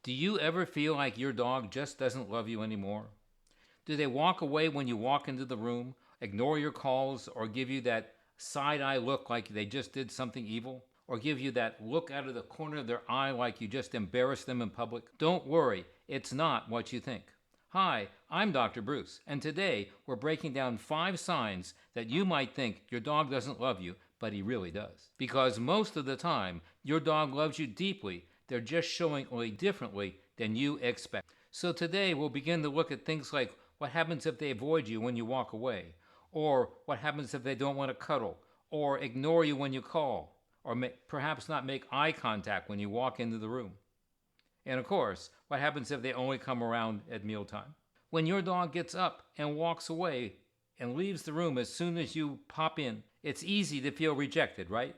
Do you ever feel like your dog just doesn't love you anymore? Do they walk away when you walk into the room, ignore your calls, or give you that side-eye look like they just did something evil? Or give you that look out of the corner of their eye like you just embarrassed them in public? Don't worry, it's not what you think. Hi, I'm Dr. Bruce, and today we're breaking down 5 signs that you might think your dog doesn't love you, but he really does. Because most of the time, your dog loves you deeply, they're just showing it differently than you expect. So today we'll begin to look at things like what happens if they avoid you when you walk away, or what happens if they don't want to cuddle, or ignore you when you call, or perhaps not make eye contact when you walk into the room. And of course, what happens if they only come around at mealtime? When your dog gets up and walks away and leaves the room as soon as you pop in, it's easy to feel rejected, right?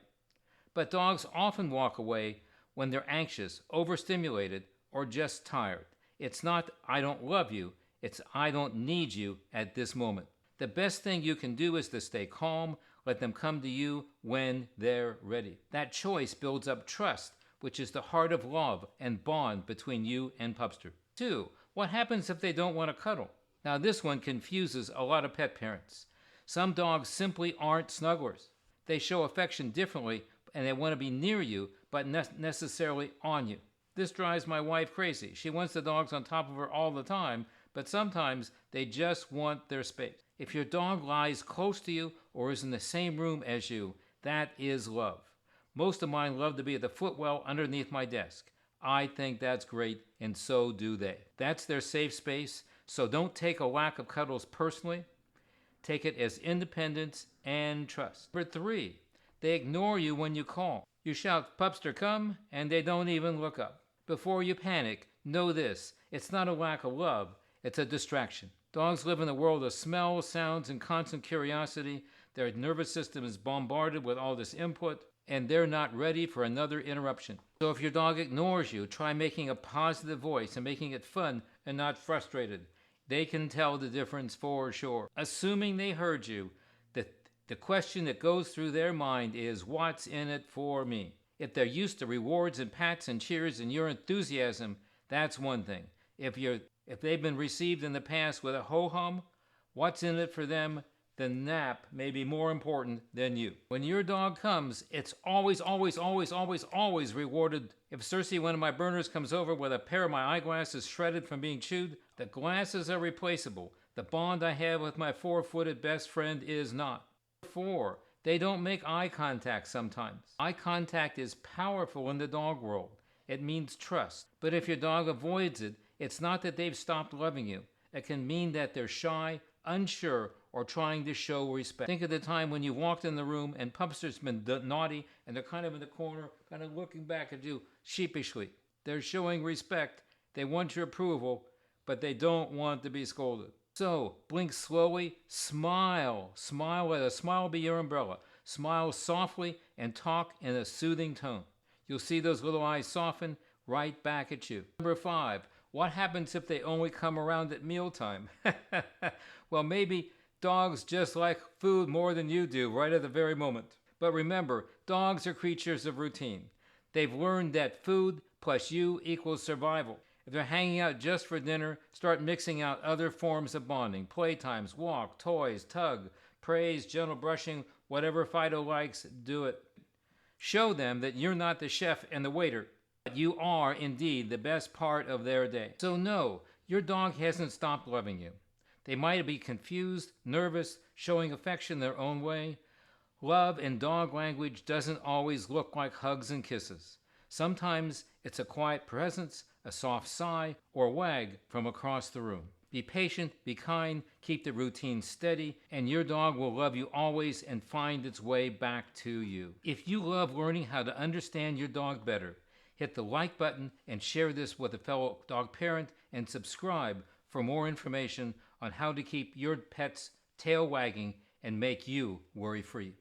But dogs often walk away when they're anxious, overstimulated, or just tired. It's not, I don't love you, it's, I don't need you at this moment. The best thing you can do is to stay calm, let them come to you when they're ready. That choice builds up trust, which is the heart of love and bond between you and Pupster. 2. What happens if they don't want to cuddle? Now this one confuses a lot of pet parents. Some dogs simply aren't snugglers. They show affection differently and they want to be near you, but not necessarily on you. This drives my wife crazy. She wants the dogs on top of her all the time, but sometimes they just want their space. If your dog lies close to you or is in the same room as you, that is love. Most of mine love to be at the footwell underneath my desk. I think that's great, and so do they. That's their safe space, so don't take a lack of cuddles personally. Take it as independence and trust. Number 3, they ignore you when you call. You shout, "Pupster, come," and they don't even look up. Before you panic, know this: it's not a lack of love, it's a distraction. Dogs live in a world of smells, sounds, and constant curiosity. Their nervous system is bombarded with all this input, and they're not ready for another interruption. So if your dog ignores you, try making a positive voice and making it fun and not frustrated. They can tell the difference for sure. Assuming they heard you, the question that goes through their mind is, what's in it for me? If they're used to rewards and pats and cheers and your enthusiasm, that's one thing. If they've been received in the past with a ho-hum, what's in it for them? The nap may be more important than you. When your dog comes, it's always, always, always, always, always rewarded. If Cersei, one of my burners, comes over with a pair of my eyeglasses shredded from being chewed, the glasses are replaceable. The bond I have with my 4-footed best friend is not. 4, they don't make eye contact sometimes. Eye contact is powerful in the dog world. It means trust. But if your dog avoids it, it's not that they've stopped loving you. It can mean that they're shy, unsure, or trying to show respect. Think of the time when you walked in the room and Pupster's been naughty and they're kind of in the corner, kind of looking back at you sheepishly. They're showing respect. They want your approval, but they don't want to be scolded. So, blink slowly, smile. Smile, let a smile be your umbrella. Smile softly and talk in a soothing tone. You'll see those little eyes soften right back at you. Number 5, what happens if they only come around at mealtime? Well, maybe dogs just like food more than you do right at the very moment. But remember, dogs are creatures of routine. They've learned that food plus you equals survival. If they're hanging out just for dinner, start mixing out other forms of bonding. Playtimes, walk, toys, tug, praise, gentle brushing, whatever Fido likes, do it. Show them that you're not the chef and the waiter, but you are indeed the best part of their day. So no, your dog hasn't stopped loving you. They might be confused, nervous, showing affection their own way. Love in dog language doesn't always look like hugs and kisses. Sometimes it's a quiet presence, a soft sigh, or wag from across the room. Be patient, be kind, keep the routine steady, and your dog will love you always and find its way back to you. If you love learning how to understand your dog better, hit the like button and share this with a fellow dog parent, and subscribe for more information on how to keep your pet's tail wagging and make you worry-free.